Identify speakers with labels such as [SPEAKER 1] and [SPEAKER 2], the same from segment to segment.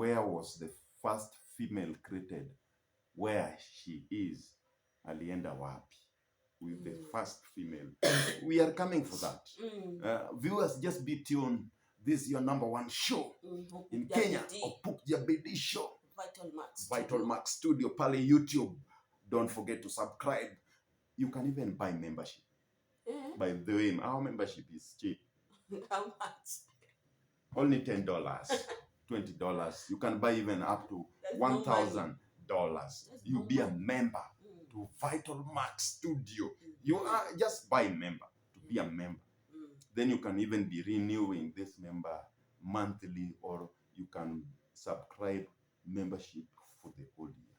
[SPEAKER 1] where was the first female created, where she is, alienda wapi, with the first female. We are coming for that. Viewers, just be tuned. This is your number one show in Kenya, Opukja Bidi Show. Vital Max Studio, pale YouTube. Don't forget to subscribe. You can even buy membership. By the way, our membership is cheap.
[SPEAKER 2] How much?
[SPEAKER 1] Only $10, $20. You can buy even up to $1,000. You be a member to Vital Max Studio. You are just buy member to be a member. Then you can even be renewing this member monthly, or you can subscribe membership for the whole year.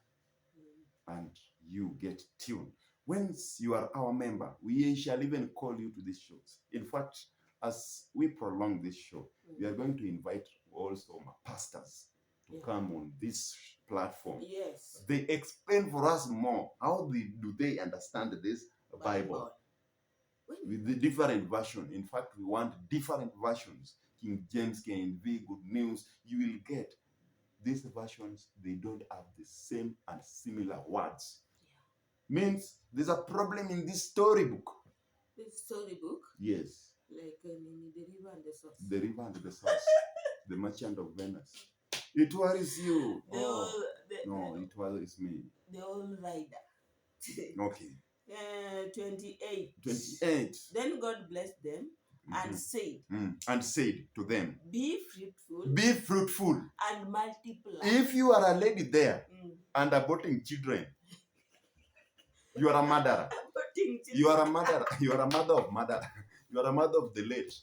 [SPEAKER 1] And you get tuned. Once you are our member, we shall even call you to these shows. In fact, as we prolong this show, we are going to invite also my pastors to come on this platform.
[SPEAKER 2] Yes.
[SPEAKER 1] They explain for us more how do they understand this Bible. With the different version. In fact, we want different versions. King James, KNV, Good News. You will get these versions. They don't have the same and similar words. Means there's a problem in this storybook.
[SPEAKER 2] This storybook?
[SPEAKER 1] Yes.
[SPEAKER 2] Like the river and the source.
[SPEAKER 1] The river and the source. The Merchant of Venice. It worries you. It worries me.
[SPEAKER 2] The old rider.
[SPEAKER 1] Okay.
[SPEAKER 2] 28.
[SPEAKER 1] 28.
[SPEAKER 2] Then God blessed them and said
[SPEAKER 1] to them,
[SPEAKER 2] be fruitful.
[SPEAKER 1] Be fruitful.
[SPEAKER 2] And multiply.
[SPEAKER 1] If you are a lady there and aborting children, you are a mother. You are a mother. You are a mother of mother. You are a mother of the late.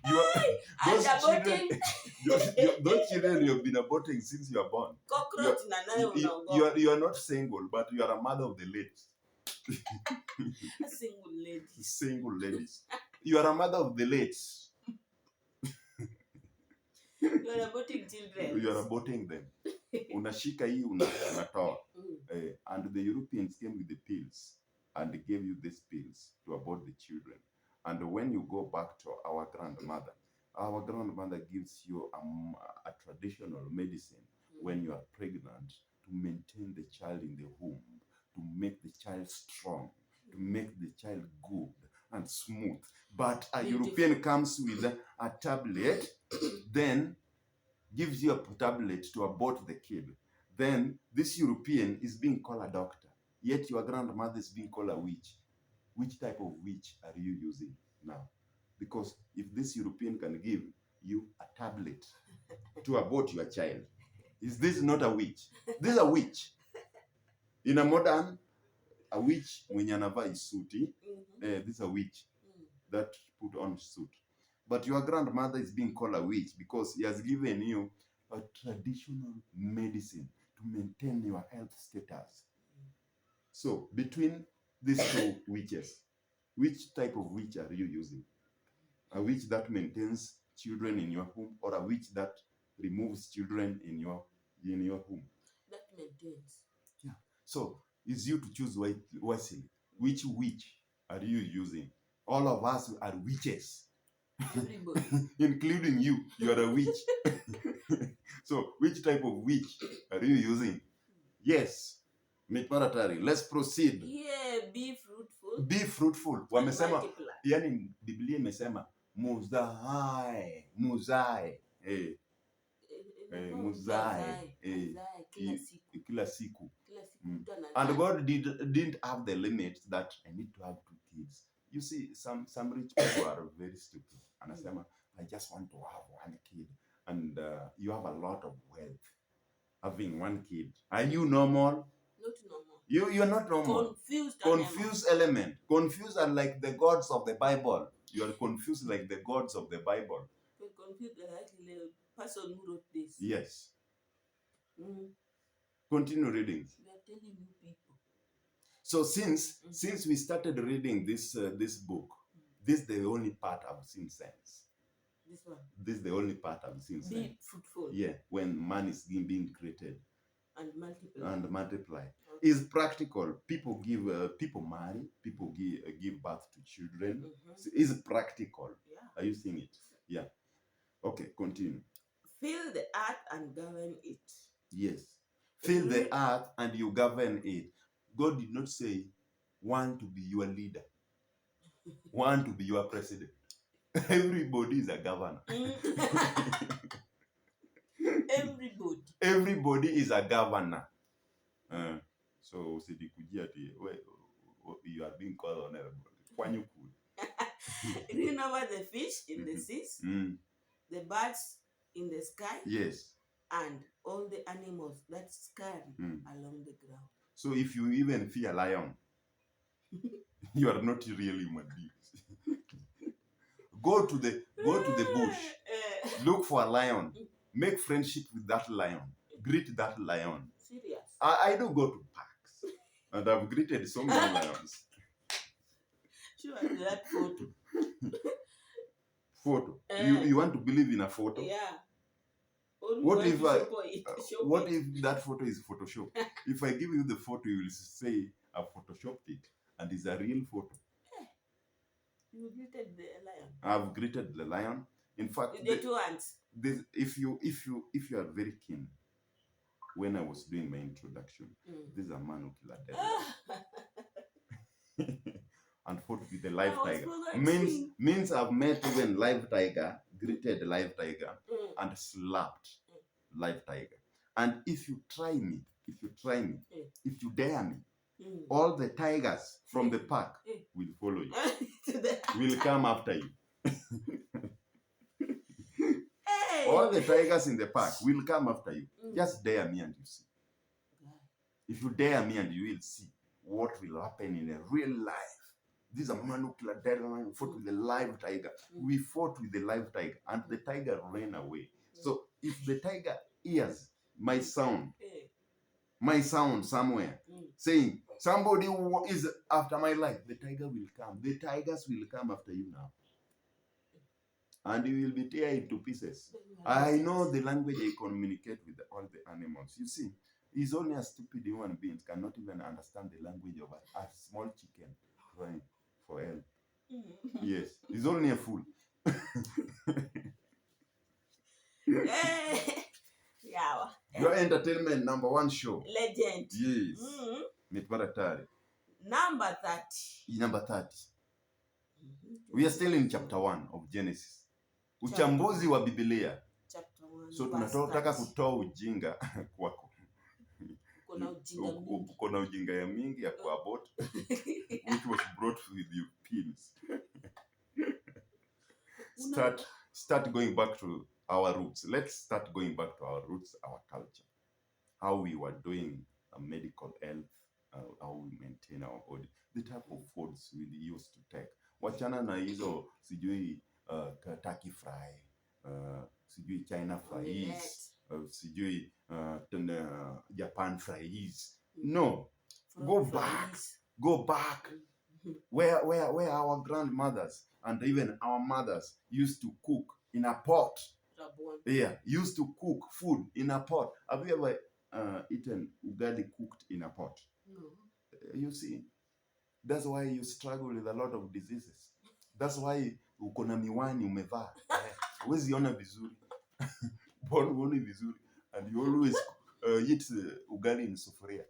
[SPEAKER 1] You are, those children you have been aborting since you are born. You are not single, but you are a mother of the late.
[SPEAKER 2] A single lady.
[SPEAKER 1] Single ladies. You are a mother of the late.
[SPEAKER 2] You are aborting children.
[SPEAKER 1] You are aborting them. Unashika hii unatoa. And the Europeans came with the pills and gave you these pills to abort the children. And when you go back to our grandmother gives you a traditional medicine when you are pregnant to maintain the child in the womb, to make the child strong, to make the child good and smooth. But a European comes with a tablet, then gives you a tablet to abort the kid. Then this European is being called a doctor. Yet your grandmother is being called a witch. Which type of witch are you using now? Because if this European can give you a tablet to abort your child, is this not a witch? This is a witch. In a modern, a witch, mwenye anavaa isuti, this is a witch that put on suit. But your grandmother is being called a witch because he has given you a traditional medicine to maintain your health status. So, between these two witches, which type of witch are you using? A witch that maintains children in your home, or a witch that removes children in your home?
[SPEAKER 2] That maintains.
[SPEAKER 1] Yeah. So, it's you to choose wisely. Which witch are you using? All of us are witches.
[SPEAKER 2] Everybody.
[SPEAKER 1] Including you. You are a witch. So, which type of witch are you using? Yes. Let's proceed.
[SPEAKER 2] Yeah, be fruitful.
[SPEAKER 1] Be fruitful. Wamesema, yani Biblia imesema muzae. Muzae. Kila siku. And God didn't have the limit that I need to have 2 kids. You see, some rich people are very stupid. Anasema, I just want to have 1 kid. And you have a lot of wealth having 1 kid. Are you normal?
[SPEAKER 2] Not normal.
[SPEAKER 1] You're not normal. Confused element. Confused are like the gods of the Bible. You are confused like the gods of the Bible.
[SPEAKER 2] You're confused like the person who wrote this.
[SPEAKER 1] Yes. Continue reading.
[SPEAKER 2] We are telling you people.
[SPEAKER 1] So since we started reading this book, this is the only part I've seen sense.
[SPEAKER 2] This one.
[SPEAKER 1] This is the only part I've seen sense.
[SPEAKER 2] Be fruitful.
[SPEAKER 1] Yeah, when man is being created.
[SPEAKER 2] And multiply.
[SPEAKER 1] Okay. Is practical. People marry. People give birth to children. Is practical.
[SPEAKER 2] Yeah.
[SPEAKER 1] Are you seeing it? Yeah. Okay, continue.
[SPEAKER 2] Fill the earth and govern it.
[SPEAKER 1] Yes. Fill the earth and you govern it. God did not say, one to be your leader, one to be your president. Everybody is a governor. Everybody is a governor. So you are being called honorable.
[SPEAKER 2] Reign over the fish in the seas, the birds in the sky,
[SPEAKER 1] yes,
[SPEAKER 2] and all the animals that scurry along the ground.
[SPEAKER 1] So if you even fear lion, you are not really human beings. Go to the bush, look for a lion, make friendship with that lion, greet that lion.
[SPEAKER 2] Serious?
[SPEAKER 1] I do go to parks, and I've greeted so many lions.
[SPEAKER 2] Sure, that photo.
[SPEAKER 1] Photo. You want to believe in a photo?
[SPEAKER 2] Yeah.
[SPEAKER 1] What if that photo is Photoshop? If I give you the photo, you will say I photoshopped it, and it's a real photo.
[SPEAKER 2] You greeted the lion.
[SPEAKER 1] I've greeted the lion. In fact,
[SPEAKER 2] the two ants.
[SPEAKER 1] If you are very keen, when I was doing my introduction, this is a man who killed a devil and fought with the live tiger. Means I've met even live tiger, greeted live tiger, and slapped live tiger. And if you try me, if you dare me, all the tigers from the park will follow you. Will come after you. All the tigers in the park will come after you. Just dare me and you see. If you dare me and you will see what will happen in a real life. This is a man who killed a dead lion, fought with the live tiger. We fought with the live tiger and the tiger ran away. So if the tiger hears my sound somewhere saying, somebody is after my life, the tiger will come. The tigers will come after you now. And you will be teared into pieces. I know the language I communicate with all the animals. You see, it's only a stupid human being cannot even understand the language of a small chicken crying for help. Yes, he's only a fool. Your entertainment #1 show.
[SPEAKER 2] Legend.
[SPEAKER 1] Yes.
[SPEAKER 2] Number 30.
[SPEAKER 1] Number 30. We are still in chapter 1 of Genesis. Uchambuzi wa Biblia.
[SPEAKER 2] Chapter 1.
[SPEAKER 1] So tunataka kutoa ujinga kwako. Kuna ujinga ya mingi ya kuabort which was brought with you pills. Start going back to our roots. Let's start going back to our roots, our culture. How we were doing medical health, how we maintain our body, the type of foods we used to take. Wachana na hizo sijui Kentucky fry, sijui China fries, sijui Japan fries. No, go back. Where our grandmothers and even our mothers used to cook in a pot. Yeah, used to cook food in a pot. Have you ever eaten ugali cooked in a pot?
[SPEAKER 2] No.
[SPEAKER 1] You see, that's why you struggle with a lot of diseases. That's why uko na miwani umevaa. Huwezi ona vizuri. Mbona uone vizuri? And you always eat ugali in sufuria.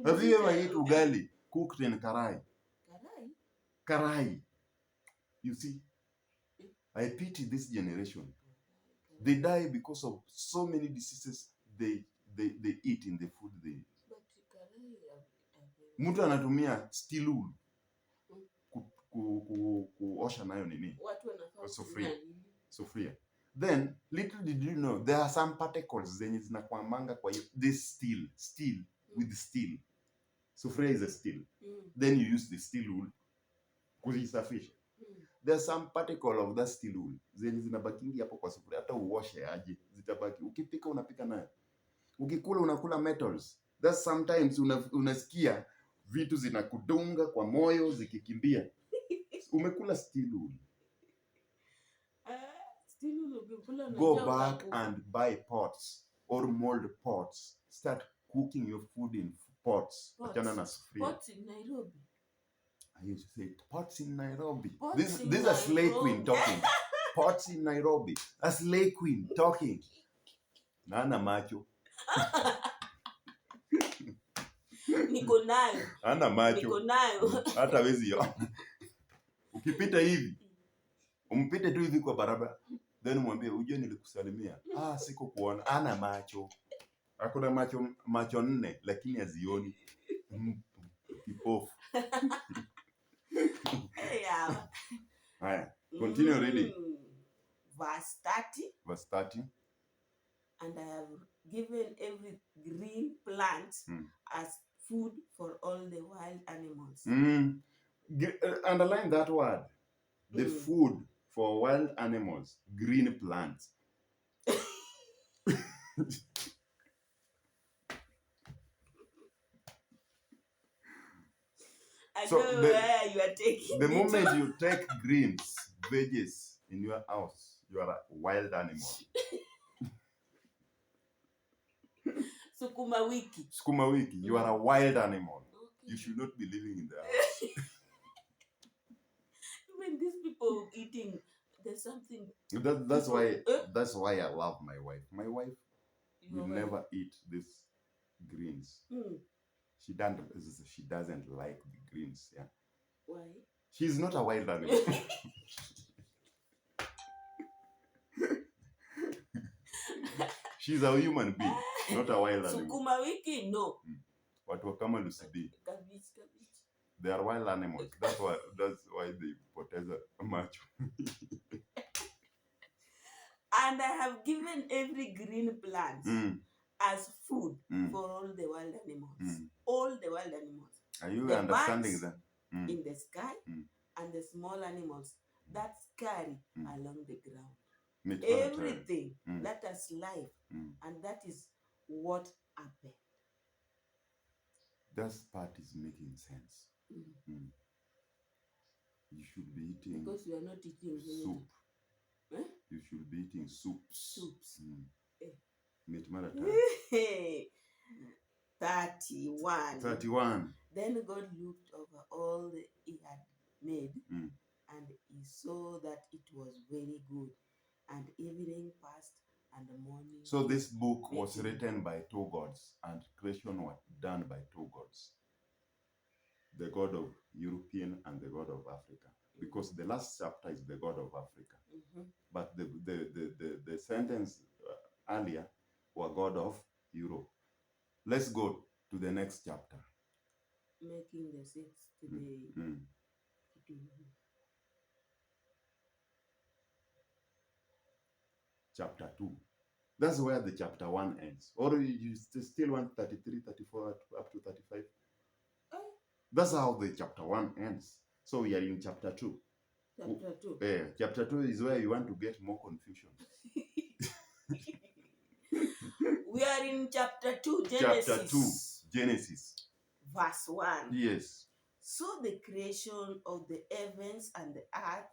[SPEAKER 1] Have you ever eaten ugali cooked in karai? Karai. You see, I pity this generation. They die because of so many diseases they eat in the food they eat. Mtu anatumia steel wool kuosha nayo nini? Sufuria. Then, little did you know, there are some particles zenye zinakwamanga kwa this steel with steel. Sufuria is a steel. Then you use the steel wool kuzisafisha. There's some particle of that steel wool zenye zinabakingi hapo kwa sufuria, hata uoshe aje zitabaki. Ukipika unapika nayo. Ukikula unakula metals. That's sometimes unasikia vitu zinakudunga kwa moyo zikikimbia. Umekula steel wool. Go back and buy pots or mold pots. Start cooking your food in pots. Achana na sufuria.
[SPEAKER 2] Pots in Nairobi.
[SPEAKER 1] I used to say pots in Nairobi. This is a slave queen talking. Ports in Nairobi. A slay queen talking. Nana macho.
[SPEAKER 2] Niko nayo.
[SPEAKER 1] Ana macho.
[SPEAKER 2] Niko nayo.
[SPEAKER 1] Hata wezi yo. Ukipita hivi, umpite tu hivi kwa barabara. Then mwambie uje nilikusalimia. Siko kuona. Ana macho. Hakuna macho nne lakini hazioni. Kipofu.
[SPEAKER 2] Yeah.
[SPEAKER 1] Haya. Continue reading.
[SPEAKER 2] Verse 30.
[SPEAKER 1] Verse 30.
[SPEAKER 2] And I have given every green plant as food for all the wild animals.
[SPEAKER 1] Underline that word. The food for wild animals. Green plants.
[SPEAKER 2] I know where you are taking
[SPEAKER 1] the moment you take greens, veggies in your house, you are a wild animal.
[SPEAKER 2] Sukuma wiki.
[SPEAKER 1] Sukuma wiki, you are a wild animal. Okay. You should not be living in the house.
[SPEAKER 2] When these people eating, there's something.
[SPEAKER 1] That's why I love my wife. My wife will never eat these greens. She doesn't like the greens. Yeah.
[SPEAKER 2] Why?
[SPEAKER 1] She's not a wild animal. She's a human being, not a wild animal.
[SPEAKER 2] Sukuma wiki, no.
[SPEAKER 1] Watu kama Lucy B.
[SPEAKER 2] Cabbage.
[SPEAKER 1] They are wild animals. That's why they poteza macho.
[SPEAKER 2] And I have given every green plant as food for all the wild animals. All the wild animals.
[SPEAKER 1] Are you understanding that?
[SPEAKER 2] In the sky and the small animals that scurry along the ground. Everything that has life, and that is what happened.
[SPEAKER 1] That part is making sense. You should be eating
[SPEAKER 2] because you are not eating
[SPEAKER 1] soup. You should be eating soups. 31.
[SPEAKER 2] Then God looked over all that he had made, and he saw that it was very good. And evening passed, and the morning.
[SPEAKER 1] So this book was written by two gods, and creation was done by two gods. The God of European and the God of Africa. Because the last chapter is the God of Africa. But the sentence earlier was God of Europe. Let's go to the next chapter.
[SPEAKER 2] Making the sixth day.
[SPEAKER 1] Chapter 2. That's where the chapter 1 ends. Or you still want 33, 34, up to 35? That's how the chapter 1 ends. So we are in chapter 2.
[SPEAKER 2] Chapter 2.
[SPEAKER 1] Yeah, chapter 2 is where you want to get more confusion.
[SPEAKER 2] We are in chapter 2, Genesis.
[SPEAKER 1] Chapter 2, Genesis.
[SPEAKER 2] Verse 1.
[SPEAKER 1] Yes.
[SPEAKER 2] So the creation of the heavens and the earth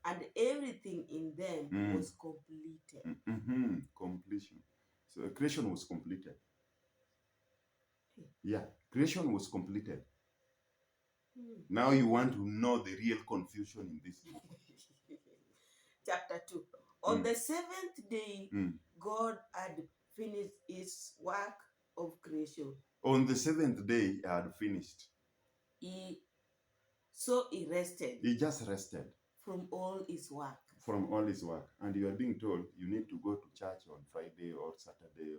[SPEAKER 2] and everything in them was completed.
[SPEAKER 1] Completion. So creation was completed. Yeah, creation was completed. Now you want to know the real confusion in this book.
[SPEAKER 2] Chapter 2. On the seventh day, God had finished his work of creation.
[SPEAKER 1] On the seventh day, he had finished.
[SPEAKER 2] So he rested.
[SPEAKER 1] He just rested.
[SPEAKER 2] From all his work.
[SPEAKER 1] From all his work. And you are being told you need to go to church on Friday or Saturday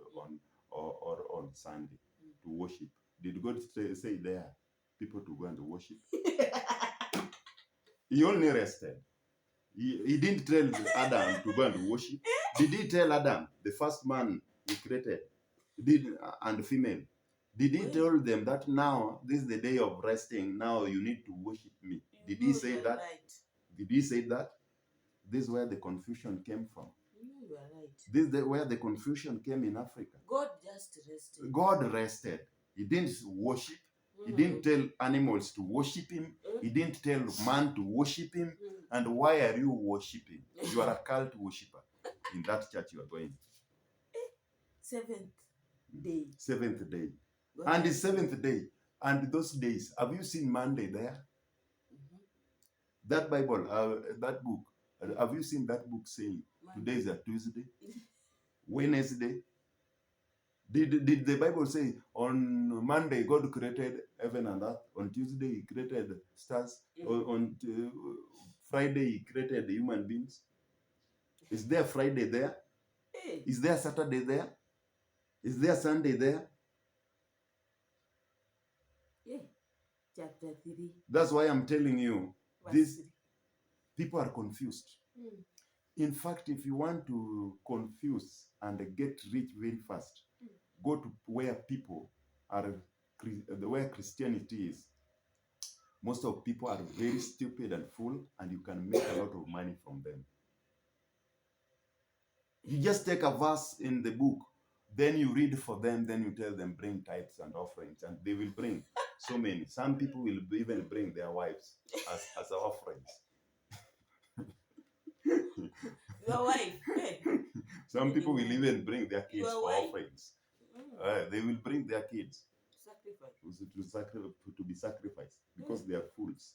[SPEAKER 1] or on Sunday to worship. Did God say there people to go and worship? He only rested. He didn't tell Adam to go and worship. Did he tell Adam, the first man he created, and female? Did he tell them that now this is the day of resting, now you need to worship me? Did he say that?
[SPEAKER 2] Right.
[SPEAKER 1] Did he say that? This is where the confusion came from.
[SPEAKER 2] You are right.
[SPEAKER 1] This is where the confusion came in Africa.
[SPEAKER 2] God just rested.
[SPEAKER 1] God rested. He didn't worship. He didn't tell animals to worship him. He didn't tell man to worship him. And why are you worshiping? You are a cult worshipper in that church you are going.
[SPEAKER 2] Seventh day.
[SPEAKER 1] Seventh day. And the seventh day. And those days, have you seen Monday there? That Bible, that book, Have you seen that book saying today is a Tuesday, Wednesday? Did the Bible say on Monday God created heaven and earth? On Tuesday He created stars. On Friday He created human beings. Is there Friday there? Is there Saturday there? Is there Sunday there?
[SPEAKER 2] Yeah. Chapter 3.
[SPEAKER 1] That's why I'm telling you, these people are confused. In fact, if you want to confuse and get rich very fast, go to where people are, where Christianity is. Most of people are very stupid and fool, and you can make a lot of money from them. You just take a verse in the book, then you read for them, then you tell them bring tithes and offerings, and they will bring so many. Some people will even bring their wives as offerings.
[SPEAKER 2] Your wife.
[SPEAKER 1] Some people will even bring their kids for offerings. They will bring their kids to be sacrificed because they are fools.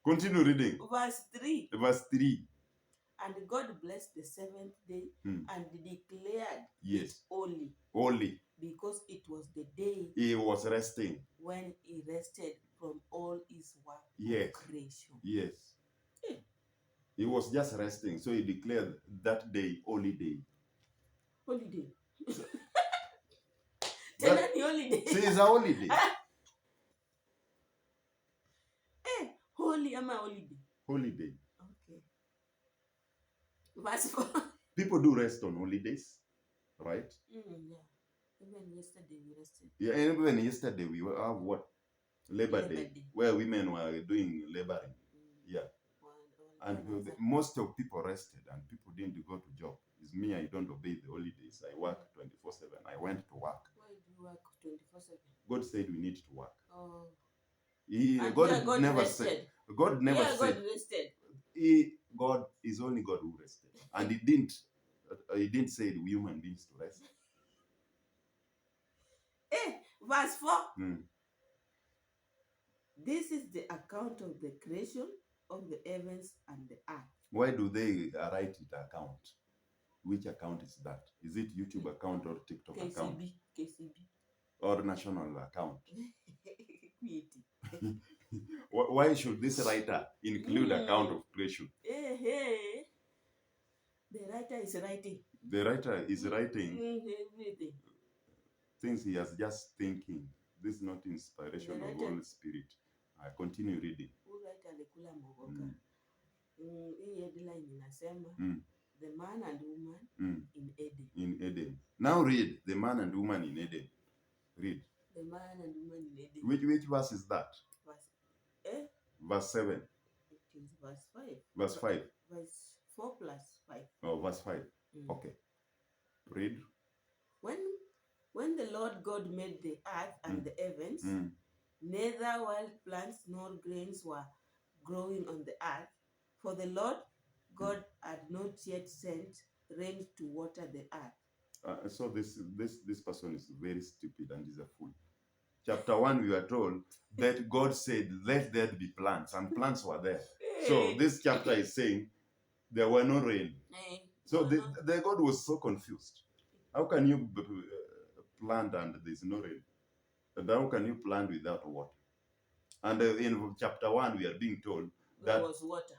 [SPEAKER 1] Continue reading.
[SPEAKER 2] Verse 3.
[SPEAKER 1] Verse 3.
[SPEAKER 2] And God blessed the seventh day and declared
[SPEAKER 1] yes.
[SPEAKER 2] it holy.
[SPEAKER 1] Holy.
[SPEAKER 2] Because it was the day
[SPEAKER 1] He was resting.
[SPEAKER 2] When He rested from all His work
[SPEAKER 1] yes.
[SPEAKER 2] of creation.
[SPEAKER 1] Yes. He was just resting. So He declared that day holy day.
[SPEAKER 2] Holy day. Tell me holiday.
[SPEAKER 1] See, it's a holiday.
[SPEAKER 2] Holy ama holiday?
[SPEAKER 1] Holiday.
[SPEAKER 2] Okay. Verse 4.
[SPEAKER 1] People do rest on holidays, right?
[SPEAKER 2] Yeah. Even yesterday we rested.
[SPEAKER 1] Yeah, and even yesterday we have what? Labor Day, where women were doing laboring. Yeah. And most of people rested and people didn't go to job. It's me, I don't obey the holidays. I work 24/7. I went to work.
[SPEAKER 2] Why do you work 24/7?
[SPEAKER 1] God said we need to work.
[SPEAKER 2] Oh.
[SPEAKER 1] God never
[SPEAKER 2] rested.
[SPEAKER 1] said. God never said.
[SPEAKER 2] God rested.
[SPEAKER 1] God is only God who rested. And he didn't say the human beings to rest.
[SPEAKER 2] Verse 4. This is the account of the creation of the heavens and the earth.
[SPEAKER 1] Why do they write it account? Which account is that? Is it YouTube account or TikTok account?
[SPEAKER 2] KCB.
[SPEAKER 1] Or national account? Why should this writer include account of creation?
[SPEAKER 2] The writer is writing.
[SPEAKER 1] The writer is writing
[SPEAKER 2] everything.
[SPEAKER 1] Things he has just thinking. This is not inspiration of the Holy Spirit. I continue reading.
[SPEAKER 2] Headline inasema the man and woman in Eden.
[SPEAKER 1] In Eden. Now read the man and woman in Eden. Read.
[SPEAKER 2] The man and woman in Eden.
[SPEAKER 1] Which verse is that? Verse 7.
[SPEAKER 2] It is verse 5.
[SPEAKER 1] Verse 5.
[SPEAKER 2] Verse 4 plus 5.
[SPEAKER 1] Oh, verse 5. Okay. Read.
[SPEAKER 2] When the Lord God made the earth and the heavens, neither wild plants nor grains were growing on the earth, for the Lord God had not yet sent rain to water the earth.
[SPEAKER 1] So this person is very stupid and is a fool. Chapter 1, we are told that God said, let there be plants, and plants were there. So this chapter is saying there were no rain. So the God was so confused. How can you plant and there's no rain? And how can you plant without water? And in chapter 1, we are being told that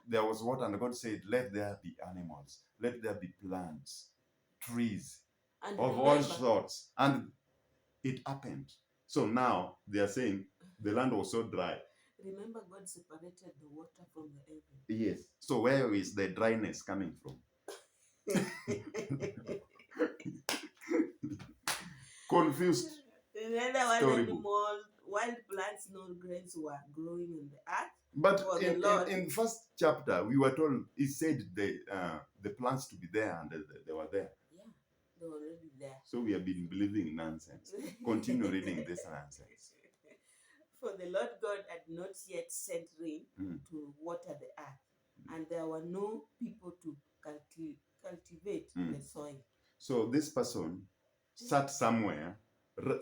[SPEAKER 1] there was water, and God said, let there be animals, let there be plants, trees, and of all sorts. And it happened. So now they are saying the land was so dry.
[SPEAKER 2] Remember, God separated the water from the heaven.
[SPEAKER 1] Yes. So where is the dryness coming from? Confused.
[SPEAKER 2] Wild plants, no grains were growing in the earth.
[SPEAKER 1] But in first chapter, we were told, he said the plants to be there, and they were there.
[SPEAKER 2] Yeah, they were already there.
[SPEAKER 1] So we have been believing nonsense. Continue reading this nonsense.
[SPEAKER 2] For the Lord God had not yet sent rain to water the earth, and there were no people to cultivate the soil.
[SPEAKER 1] So this person sat somewhere,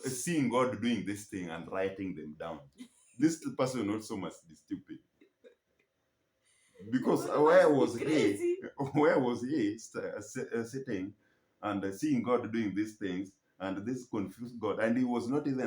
[SPEAKER 1] seeing God doing this thing and writing them down. This person also must be stupid. Because
[SPEAKER 2] God
[SPEAKER 1] where
[SPEAKER 2] must
[SPEAKER 1] was
[SPEAKER 2] be
[SPEAKER 1] he?
[SPEAKER 2] crazy.
[SPEAKER 1] Where was he sitting and seeing God doing these things, and this confused God, and he was not even